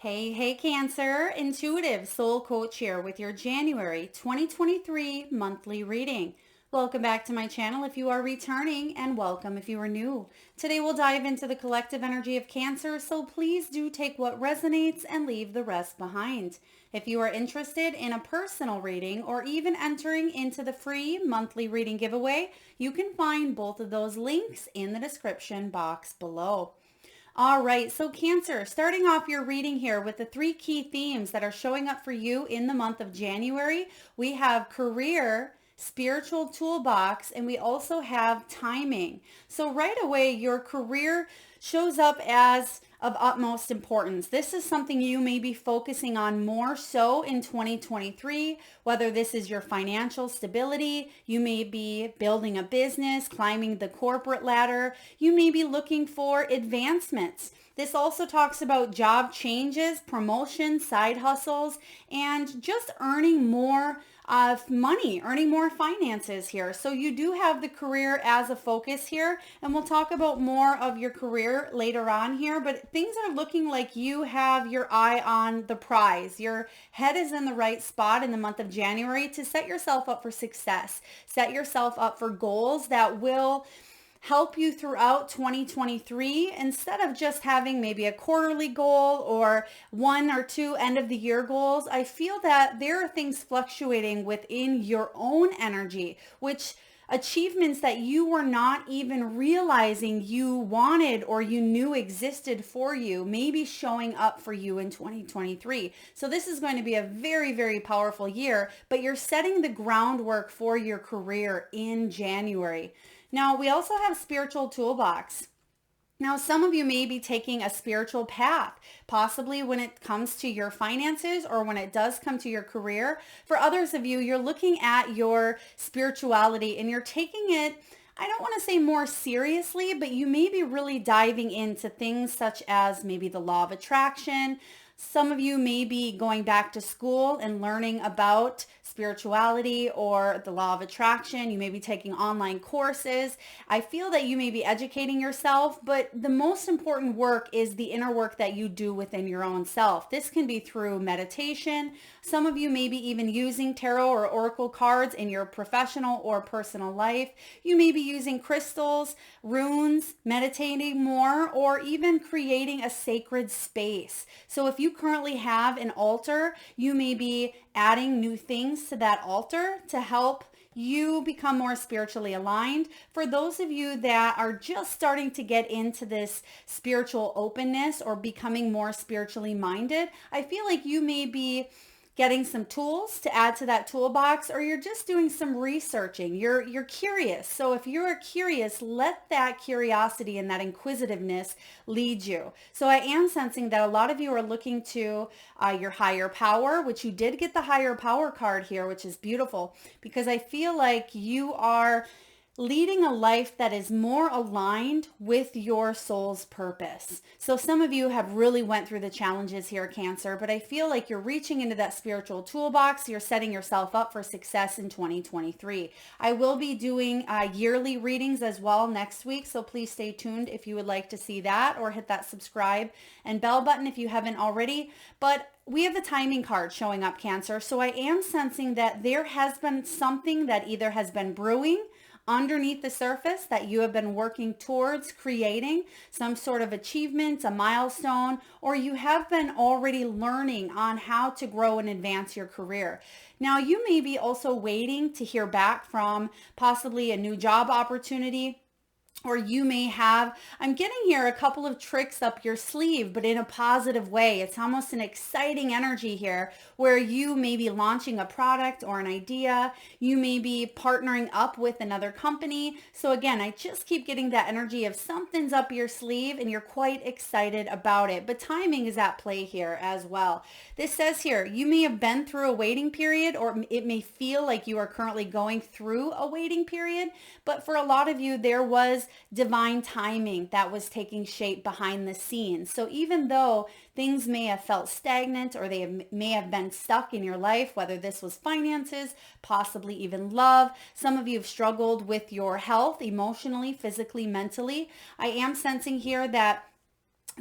Hey, Cancer, intuitive soul coach here with your January 2023 monthly reading. Welcome back to my channel if you are returning, and welcome if you are new. Today we'll dive into the collective energy of Cancer, so please do take what resonates and leave the rest behind. If you are interested in a personal reading or even entering into the free monthly reading giveaway, you can find both of those links in the description box below. All right, so Cancer, starting off your reading here with the three key themes that are showing up for you in the month of January. We have career, spiritual toolbox, and we also have timing. So right away, your career shows up as of utmost importance. This is something you may be focusing on more so in 2023, whether this is your financial stability, you may be building a business, climbing the corporate ladder, you may be looking for advancements. This also talks about job changes, promotions, side hustles, and just earning more money, earning more finances here. So you do have the career as a focus here, and we'll talk about more of your career later on here, but things are looking like you have your eye on the prize. Your head is in the right spot in the month of January to set yourself up for success, set yourself up for goals that will help you throughout 2023 instead of just having maybe a quarterly goal or one or two end of the year goals. I feel that there are things fluctuating within your own energy, which achievements that you were not even realizing you wanted or you knew existed for you may be showing up for you in 2023. So this is going to be a very, very powerful year, but you're setting the groundwork for your career in January. Now, we also have spiritual toolbox. Now, some of you may be taking a spiritual path, possibly when it comes to your finances or when it does come to your career. For others of you, you're looking at your spirituality and you're taking it, I don't want to say more seriously, but you may be really diving into things such as maybe the law of attraction. Some of you may be going back to school and learning about spirituality or the law of attraction. You may be taking online courses. I feel that you may be educating yourself, but the most important work is the inner work that you do within your own self. This can be through meditation. Some of you may be even using tarot or oracle cards in your professional or personal life. You may be using crystals, runes, meditating more, or even creating a sacred space. So if you currently have an altar, you may be adding new things to that altar to help you become more spiritually aligned. For those of you that are just starting to get into this spiritual openness or becoming more spiritually minded, I feel like you may be getting some tools to add to that toolbox, or you're just doing some researching. You're curious. So if you're curious, let that curiosity and that inquisitiveness lead you. So I am sensing that a lot of you are looking to your higher power, which you did get the higher power card here, which is beautiful, because I feel like you are leading a life that is more aligned with your soul's purpose. So some of you have really went through the challenges here, Cancer, but I feel like you're reaching into that spiritual toolbox. You're setting yourself up for success in 2023. I will be doing yearly readings as well next week, so please stay tuned if you would like to see that, or hit that subscribe and bell button if you haven't already. But we have the timing card showing up, Cancer. So I am sensing that there has been something that either has been brewing underneath the surface that you have been working towards creating, some sort of achievement, a milestone, or you have been already learning on how to grow and advance your career. Now, you may be also waiting to hear back from possibly a new job opportunity. Or you may have, I'm getting here, a couple of tricks up your sleeve, but in a positive way. It's almost an exciting energy here where you may be launching a product or an idea. You may be partnering up with another company. So again, I just keep getting that energy of something's up your sleeve and you're quite excited about it. But timing is at play here as well. This says here, you may have been through a waiting period, or it may feel like you are currently going through a waiting period. But for a lot of you, there was divine timing that was taking shape behind the scenes. So even though things may have felt stagnant or they may have been stuck in your life, whether this was finances, possibly even love, some of you have struggled with your health emotionally, physically, mentally. I am sensing here that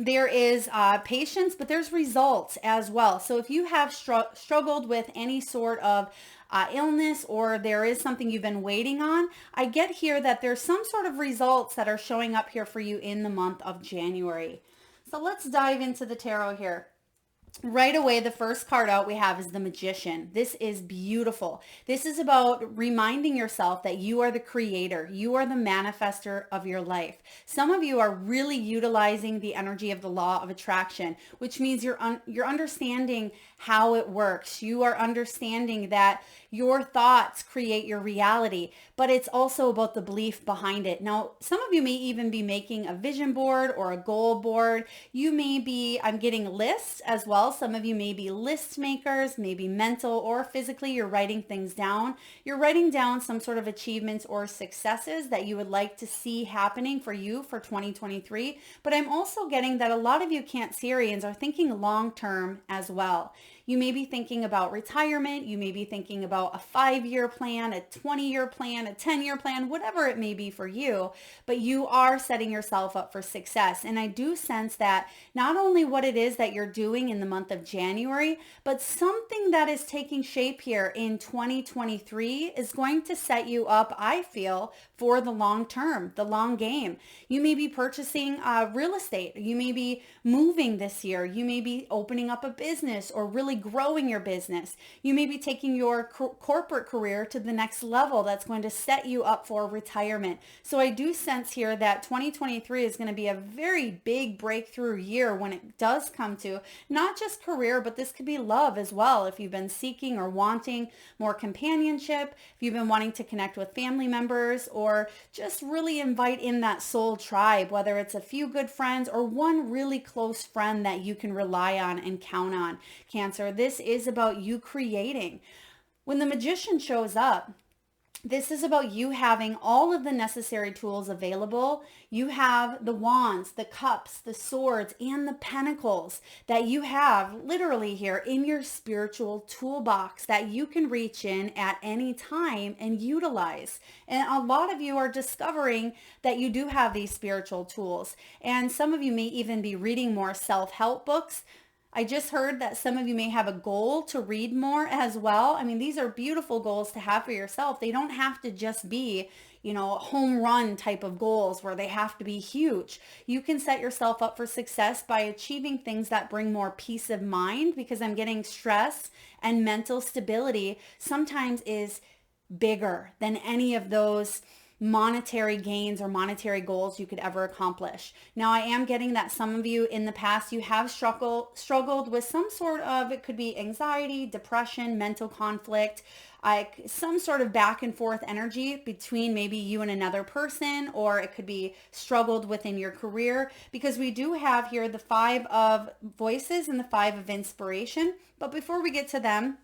There is patience, but there's results as well. So if you have struggled with any sort of illness, or there is something you've been waiting on, I get here that there's some sort of results that are showing up here for you in the month of January. So let's dive into the tarot here. Right away, the first card out we have is the Magician. This is beautiful. This is about reminding yourself that you are the creator. You are the manifester of your life. Some of you are really utilizing the energy of the law of attraction, which means you're understanding how it works. You are understanding that your thoughts create your reality, but it's also about the belief behind it. Now, some of you may even be making a vision board or a goal board. You may be, I'm getting lists as well. Some of you may be list makers, maybe mental or physically, you're writing things down. You're writing down some sort of achievements or successes that you would like to see happening for you for 2023. But I'm also getting that a lot of you Cancerians are thinking long-term as well. You may be thinking about retirement. You may be thinking about a 5-year plan, a 20-year plan, a 10-year plan, whatever it may be for you, but you are setting yourself up for success. And I do sense that not only what it is that you're doing in the month of January, but something that is taking shape here in 2023 is going to set you up, I feel, for the long term, the long game. You may be purchasing real estate. You may be moving this year. You may be opening up a business or really growing your business. You may be taking your corporate career to the next level that's going to set you up for retirement. So I do sense here that 2023 is going to be a very big breakthrough year when it does come to not just career, but this could be love as well. If you've been seeking or wanting more companionship, if you've been wanting to connect with family members, or just really invite in that soul tribe, whether it's a few good friends or one really close friend that you can rely on and count on, Cancer. This is about you creating. When the Magician shows up, this is about you having all of the necessary tools available. You have the wands, the cups, the swords, and the pentacles that you have literally here in your spiritual toolbox that you can reach in at any time and utilize. And a lot of you are discovering that you do have these spiritual tools. And some of you may even be reading more self-help books. I just heard that some of you may have a goal to read more as well. I mean, these are beautiful goals to have for yourself. They don't have to just be, home run type of goals where they have to be huge. You can set yourself up for success by achieving things that bring more peace of mind, because I'm getting stress and mental stability sometimes is bigger than any of those monetary gains or monetary goals you could ever accomplish. Now, I am getting that some of you in the past, you have struggled with some sort of, it could be anxiety, depression, mental conflict, some sort of back and forth energy between maybe you and another person, or it could be struggled within your career, because we do have here the 5 of Voices and the 5 of Inspiration. But before we get to them,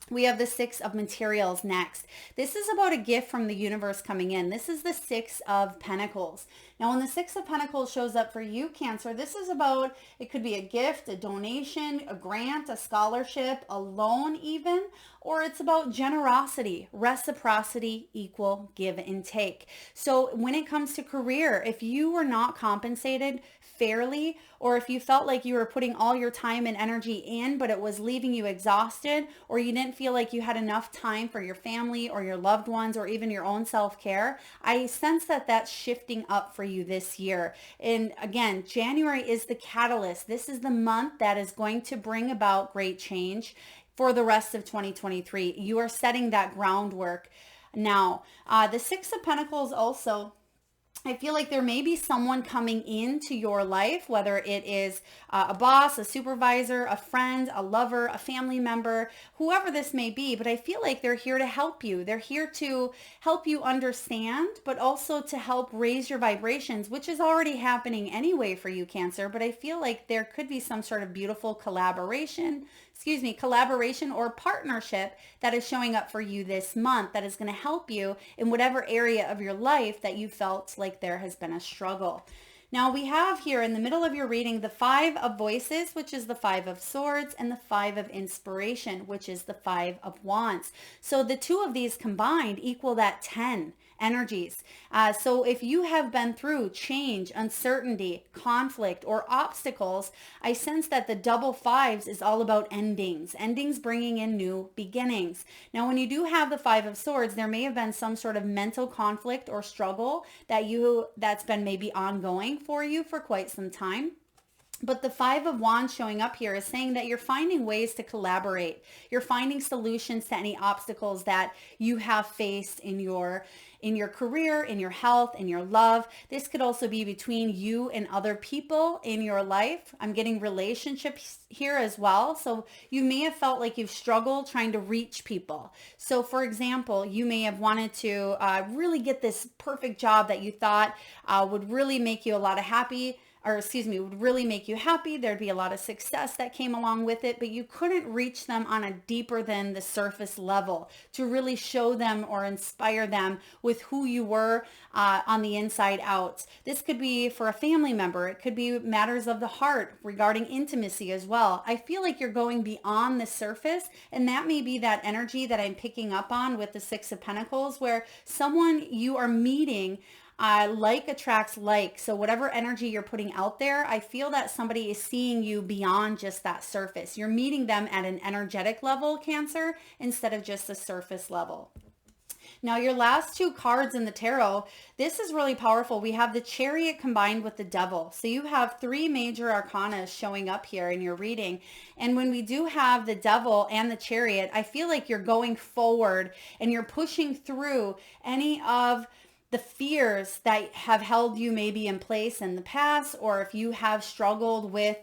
we have the 6 of Materials next. This is about a gift from the universe coming in. This is the 6 of Pentacles. Now, when the 6 of Pentacles shows up for you, Cancer, this is about, it could be a gift, a donation, a grant, a scholarship, a loan even, or it's about generosity, reciprocity, equal give and take. So when it comes to career, if you were not compensated fairly, or if you felt like you were putting all your time and energy in, but it was leaving you exhausted, or you didn't feel like you had enough time for your family or your loved ones, or even your own self-care, I sense that that's shifting up for you this year. And again, January is the catalyst. This is the month that is going to bring about great change for the rest of 2023. You are setting that groundwork now. The 6 of Pentacles also, I feel like there may be someone coming into your life, whether it is a boss, a supervisor, a friend, a lover, a family member, whoever this may be, but I feel like they're here to help you. They're here to help you understand, but also to help raise your vibrations, which is already happening anyway for you, Cancer. But I feel like there could be some sort of beautiful collaboration or partnership that is showing up for you this month that is going to help you in whatever area of your life that you felt like there has been a struggle. Now, we have here in the middle of your reading the 5 of Voices, which is the 5 of Swords, and the 5 of Inspiration, which is the 5 of Wands. So the 2 of these combined equal that 10. energies. So if you have been through change, uncertainty, conflict, or obstacles, I sense that the double fives is all about endings bringing in new beginnings. Now, when you do have the Five of Swords, there may have been some sort of mental conflict or struggle that's been maybe ongoing for you for quite some time. But the Five of Wands showing up here is saying that you're finding ways to collaborate. You're finding solutions to any obstacles that you have faced in your career, in your health, in your love. This could also be between you and other people in your life. I'm getting relationships here as well. So you may have felt like you've struggled trying to reach people. So for example, you may have wanted to really get this perfect job that you thought would really make you would really make you happy. There'd be a lot of success that came along with it, but you couldn't reach them on a deeper than the surface level to really show them or inspire them with who you were on the inside out. This could be for a family member. It could be matters of the heart regarding intimacy as well. I feel like you're going beyond the surface, and that may be that energy that I'm picking up on with the Six of Pentacles, where someone you are meeting like attracts like. So whatever energy you're putting out there, I feel that somebody is seeing you beyond just that surface. You're meeting them at an energetic level, Cancer, instead of just a surface level. Now, your last two cards in the tarot, this is really powerful. We have the Chariot combined with the Devil. So you have three major arcana showing up here in your reading. And when we do have the Devil and the Chariot, I feel like you're going forward and you're pushing through any of the fears that have held you maybe in place in the past, or if you have struggled with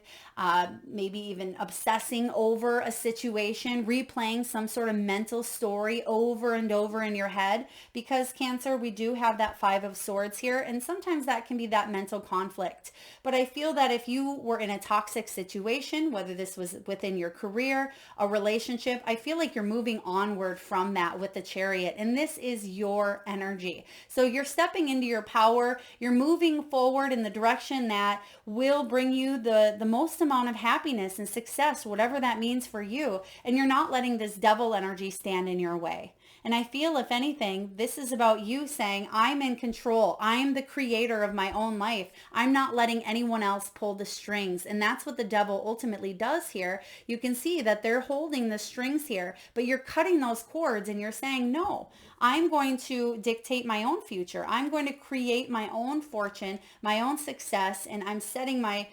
maybe even obsessing over a situation, replaying some sort of mental story over and over in your head. Because Cancer, we do have that Five of Swords here, and sometimes that can be that mental conflict. But I feel that if you were in a toxic situation, whether this was within your career, a relationship, I feel like you're moving onward from that with the Chariot, and this is your energy. So you're stepping into your power, you're moving forward in the direction that will bring you the most amount of happiness and success, whatever that means for you. And you're not letting this devil energy stand in your way. And I feel, if anything, this is about you saying, I'm in control. I'm the creator of my own life. I'm not letting anyone else pull the strings. And that's what the devil ultimately does here. You can see that they're holding the strings here, but you're cutting those cords and you're saying, no, I'm going to dictate my own future. I'm going to create my own fortune, my own success, and I'm setting my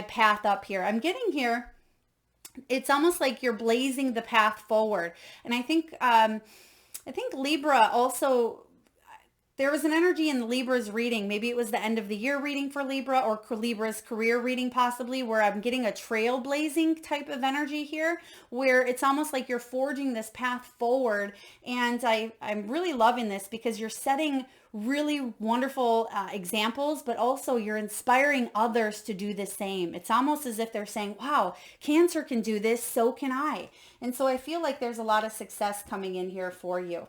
path up here. I'm getting here. It's almost like you're blazing the path forward. And I think Libra also, there was an energy in Libra's reading. Maybe it was the end of the year reading for Libra, or Libra's career reading possibly, where I'm getting a trailblazing type of energy here, where it's almost like you're forging this path forward. And I'm really loving this because you're setting really wonderful examples, but also you're inspiring others to do the same. It's almost as if they're saying, wow, Cancer can do this, so can I. And so I feel like there's a lot of success coming in here for you.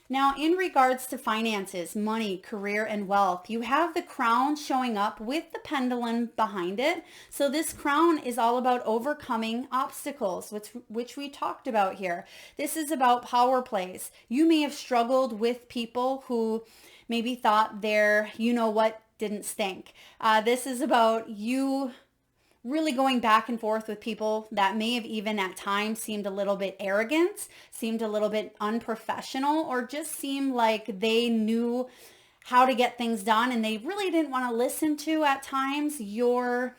Now, in regards to finances, money, career, and wealth, you have the Crown showing up with the pendulum behind it. So this Crown is all about overcoming obstacles, which we talked about here. This is about power plays. You may have struggled with people who maybe thought their you-know-what didn't stink. This is about you really going back and forth with people that may have even at times seemed a little bit arrogant, seemed a little bit unprofessional, or just seemed like they knew how to get things done and they really didn't want to listen to at times your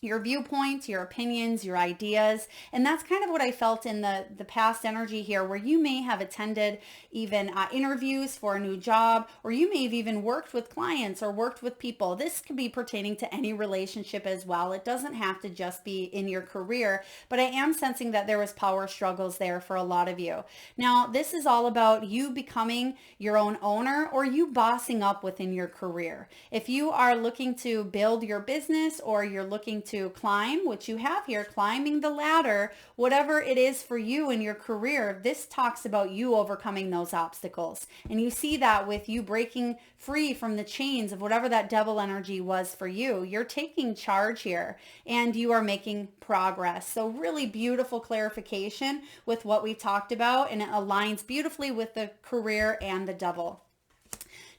viewpoints, your opinions, your ideas. And that's kind of what I felt in the past energy here, where you may have attended even interviews for a new job, or you may have even worked with clients or worked with people. This could be pertaining to any relationship as well. It doesn't have to just be in your career, but I am sensing that there was power struggles there for a lot of you. Now, this is all about you becoming your own owner, or you bossing up within your career. If you are looking to build your business, or you're looking to climb, which you have here, climbing the ladder, whatever it is for you in your career, this talks about you overcoming those obstacles. And you see that with you breaking free from the chains of whatever that devil energy was for you. You're taking charge here and you are making progress. So really beautiful clarification with what we talked about, and it aligns beautifully with the career and the devil.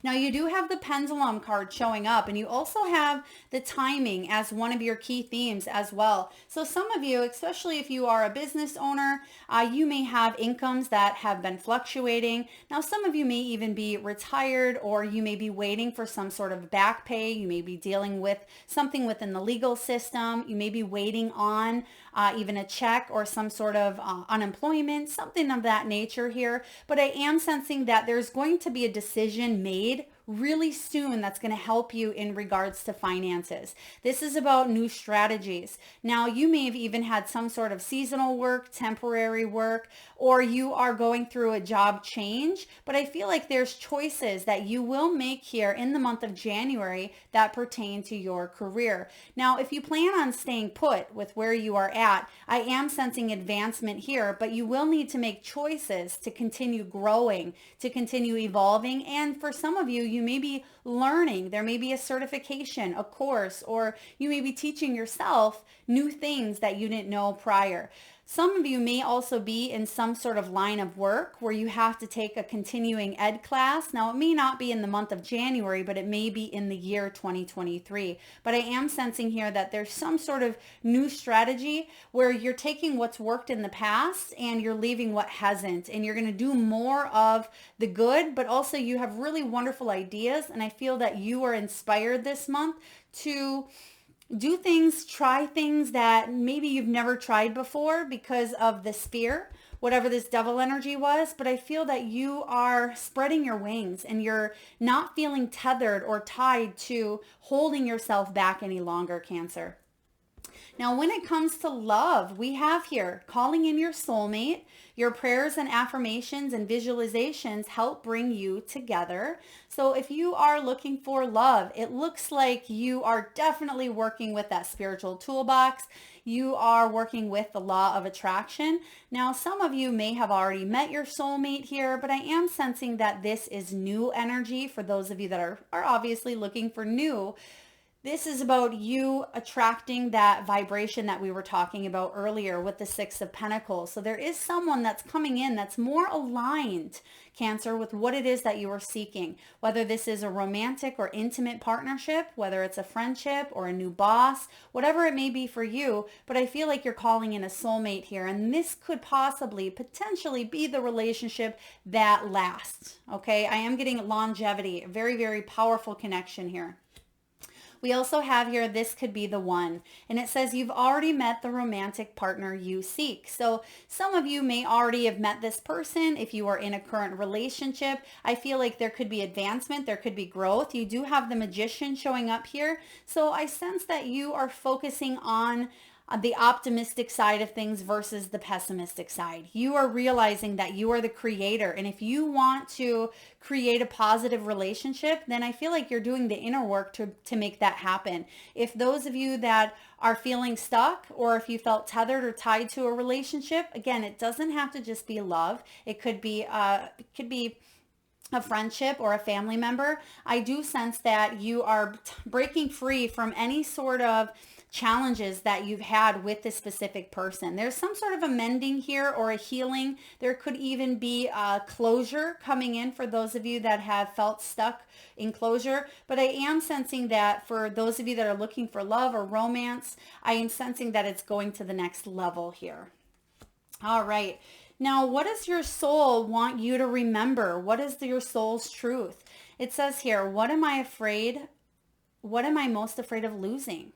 Now you do have the pendulum card showing up, and you also have the timing as one of your key themes as well. So some of you, especially if you are a business owner, you may have incomes that have been fluctuating. Now some of you may even be retired, or you may be waiting for some sort of back pay. You may be dealing with something within the legal system. You may be waiting on even a check or some sort of unemployment, something of that nature here. But I am sensing that there's going to be a decision made really soon that's going to help you in regards to finances. This is about new strategies. Now, you may have even had some sort of seasonal work, temporary work, or you are going through a job change, but I feel like there's choices that you will make here in the month of January that pertain to your career. Now, if you plan on staying put with where you are at, I am sensing advancement here, but you will need to make choices to continue growing, to continue evolving, and for some of you, you may be learning. There may be a certification, a course, or you may be teaching yourself new things that you didn't know prior. Some of you may also be in some sort of line of work where you have to take a continuing ed class. Now, it may not be in the month of January, but it may be in the year 2023. But I am sensing here that there's some sort of new strategy where you're taking what's worked in the past and you're leaving what hasn't. And you're going to do more of the good, but also you have really wonderful ideas. And I feel that you are inspired this month to do things, try things that maybe you've never tried before because of this fear, whatever this devil energy was. But I feel that you are spreading your wings and you're not feeling tethered or tied to holding yourself back any longer, Cancer. Now, when it comes to love, we have here calling in your soulmate. Your prayers and affirmations and visualizations help bring you together. So if you are looking for love, it looks like you are definitely working with that spiritual toolbox. You are working with the law of attraction. Now, some of you may have already met your soulmate here, but I am sensing that this is new energy for those of you that are obviously looking for new. This is about you attracting that vibration that we were talking about earlier with the Six of Pentacles. So there is someone that's coming in that's more aligned, Cancer, with what it is that you are seeking, whether this is a romantic or intimate partnership, whether it's a friendship or a new boss, whatever it may be for you. But I feel like you're calling in a soulmate here, and this could potentially be the relationship that lasts. Okay, I am getting longevity, a very, very powerful connection here. We also have here, this could be the one. And it says you've already met the romantic partner you seek. So some of you may already have met this person. If you are in a current relationship, I feel like there could be advancement. There could be growth. You do have the Magician showing up here. So I sense that you are focusing on the optimistic side of things versus the pessimistic side. You are realizing that you are the creator. And if you want to create a positive relationship, then I feel like you're doing the inner work to make that happen. If those of you that are feeling stuck, or if you felt tethered or tied to a relationship, again, it doesn't have to just be love. It could be a friendship or a family member. I do sense that you are breaking free from any sort of challenges that you've had with this specific person. There's some sort of a mending here or a healing. There could even be a closure coming in for those of you that have felt stuck in closure. But I am sensing that for those of you that are looking for love or romance, I am sensing that it's going to the next level here. All right. Now, what does your soul want you to remember? What is your soul's truth? It says here, what am I most afraid of losing?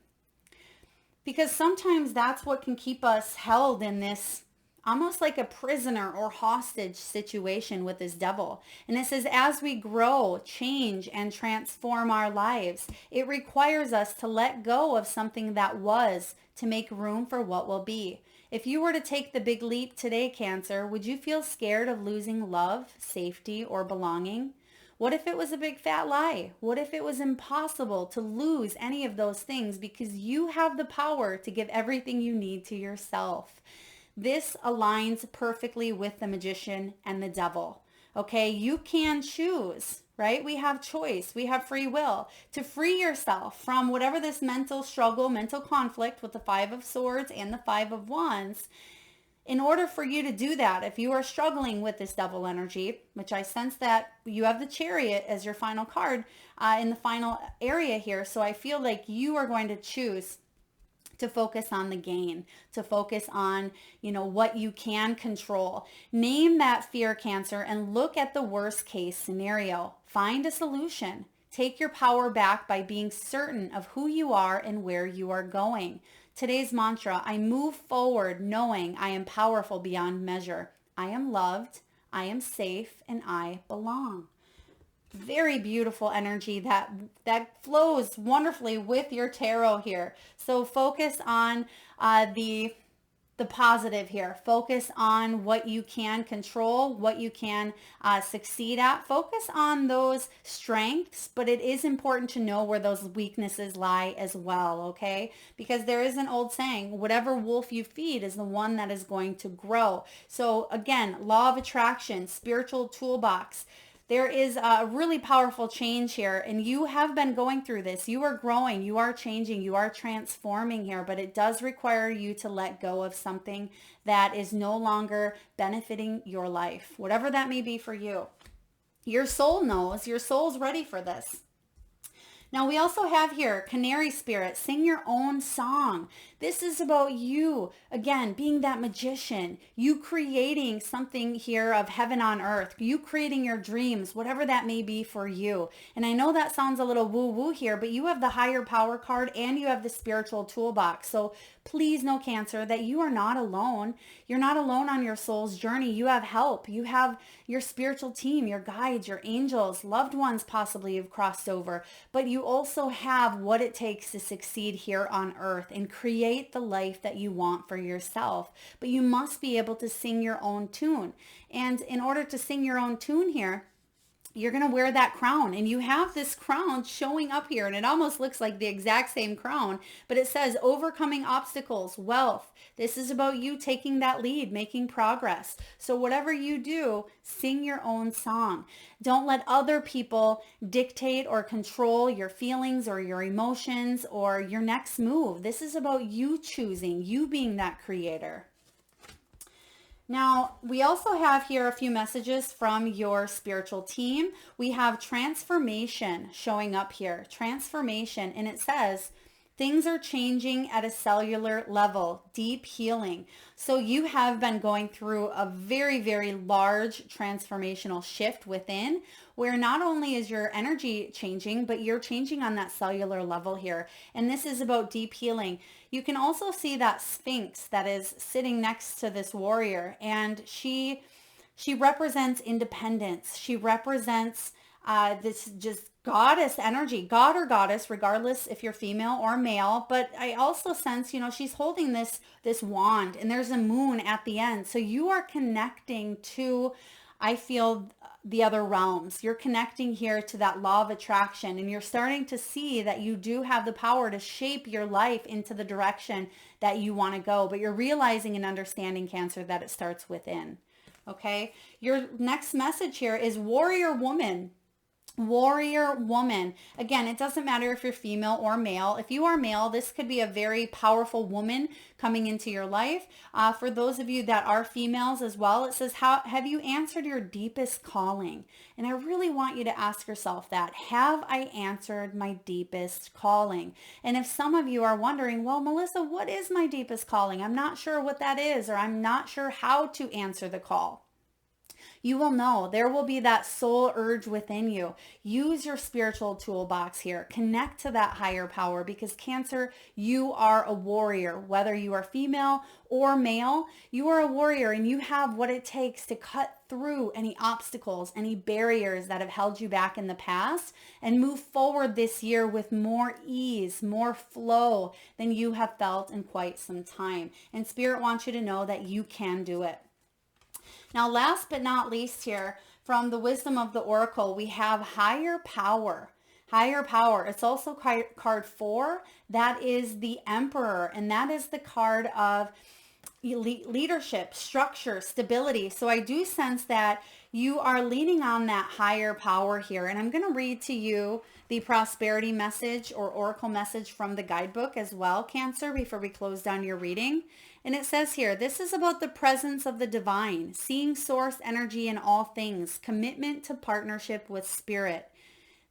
Because sometimes that's what can keep us held in this almost like a prisoner or hostage situation with this devil. And it says, as we grow, change, and transform our lives, it requires us to let go of something that was to make room for what will be. If you were to take the big leap today, Cancer, would you feel scared of losing love, safety, or belonging? What if it was a big fat lie? What if it was impossible to lose any of those things because you have the power to give everything you need to yourself? This aligns perfectly with the Magician and the devil. Okay, you can choose, right? We have choice. We have free will to free yourself from whatever this mental struggle, mental conflict with the Five of Swords and the Five of Wands. In order for you to do that, if you are struggling with this devil energy, which I sense that you have the Chariot as your final card in the final area here, so I feel like you are going to choose to focus on the gain, to focus on, what you can control. Name that fear, Cancer, and look at the worst case scenario. Find a solution. Take your power back by being certain of who you are and where you are going. Today's mantra: I move forward knowing I am powerful beyond measure. I am loved, I am safe, and I belong. Very beautiful energy that flows wonderfully with your tarot here. So focus on the positive here. Focus on what you can control, what you can succeed at. Focus on those strengths, but it is important to know where those weaknesses lie as well, okay? Because there is an old saying, whatever wolf you feed is the one that is going to grow. So again, law of attraction, spiritual toolbox. There is a really powerful change here, and you have been going through this. You are growing, you are changing, you are transforming here, but it does require you to let go of something that is no longer benefiting your life, whatever that may be for you. Your soul knows, your soul's ready for this. Now we also have here, Canary Spirit, sing your own song. This is about you, again, being that magician, you creating something here of heaven on earth, you creating your dreams, whatever that may be for you. And I know that sounds a little woo-woo here, but you have the higher power card and you have the spiritual toolbox. So please know, Cancer, that you are not alone. You're not alone on your soul's journey. You have help. You have your spiritual team, your guides, your angels, loved ones possibly you've crossed over, but you also have what it takes to succeed here on earth and create the life that you want for yourself. But you must be able to sing your own tune. And in order to sing your own tune here, you're going to wear that crown, and you have this crown showing up here, and it almost looks like the exact same crown, but it says overcoming obstacles, wealth. This is about you taking that lead, making progress. So whatever you do, sing your own song. Don't let other people dictate or control your feelings or your emotions or your next move. This is about you choosing, you being that creator. Now, we also have here a few messages from your spiritual team. We have transformation showing up here, transformation, and it says, things are changing at a cellular level, deep healing. So you have been going through a very, very large transformational shift within, where not only is your energy changing, but you're changing on that cellular level here. And this is about deep healing. You can also see that Sphinx that is sitting next to this warrior, and she represents independence. She represents this just goddess energy, god or goddess, regardless if you're female or male. But I also sense, she's holding this wand, and there's a moon at the end. So you are connecting to, I feel, the other realms. You're connecting here to that law of attraction, and you're starting to see that you do have the power to shape your life into the direction that you want to go. But you're realizing and understanding, Cancer, that it starts within. Okay. Your next message here is warrior woman. Warrior woman. Again, it doesn't matter if you're female or male. If you are male, this could be a very powerful woman coming into your life. For those of you that are females as well, it says, how have you answered your deepest calling? And I really want you to ask yourself that. Have I answered my deepest calling? And if some of you are wondering, well, Melissa, what is my deepest calling? I'm not sure what that is, or I'm not sure how to answer the call. You will know. There will be that soul urge within you. Use your spiritual toolbox here. Connect to that higher power, because Cancer, you are a warrior. Whether you are female or male, you are a warrior, and you have what it takes to cut through any obstacles, any barriers that have held you back in the past, and move forward this year with more ease, more flow than you have felt in quite some time. And Spirit wants you to know that you can do it. Now, last but not least here, from the wisdom of the Oracle, we have higher power. Higher power. It's also card 4. That is the Emperor, and that is the card of leadership, structure, stability. So I do sense that you are leaning on that higher power here. And I'm going to read to you the prosperity message or oracle message from the guidebook as well, Cancer, before we close down your reading. And it says here, this is about the presence of the divine, seeing source energy in all things, commitment to partnership with spirit.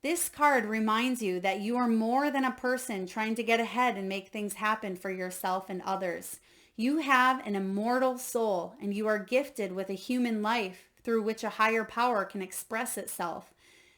This card reminds you that you are more than a person trying to get ahead and make things happen for yourself and others. You have an immortal soul, and you are gifted with a human life through which a higher power can express itself.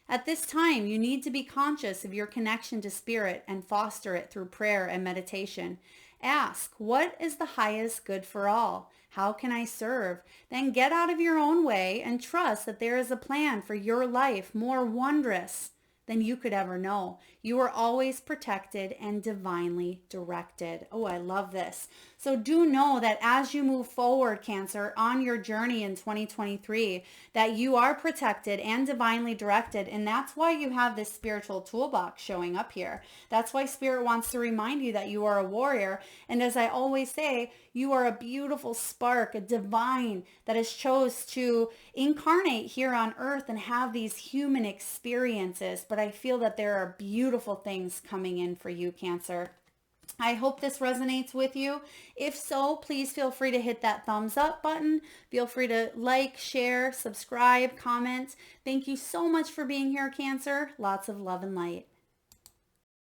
At this time, you need to be conscious of your connection to spirit and foster it through prayer and meditation. Ask, what is the highest good for all? How can I serve? Then get out of your own way and trust that there is a plan for your life more wondrous than you could ever know. You are always protected and divinely directed. Oh, I love this. So do know that as you move forward, Cancer, on your journey in 2023, that you are protected and divinely directed. And that's why you have this spiritual toolbox showing up here. That's why Spirit wants to remind you that you are a warrior. And as I always say, you are a beautiful spark, a divine that has chose to incarnate here on earth and have these human experiences. But I feel that there are beautiful things coming in for you, Cancer. I hope this resonates with you. If so, please feel free to hit that thumbs up button. Feel free to like, share, subscribe, comment. Thank you so much for being here, Cancer. Lots of love and light.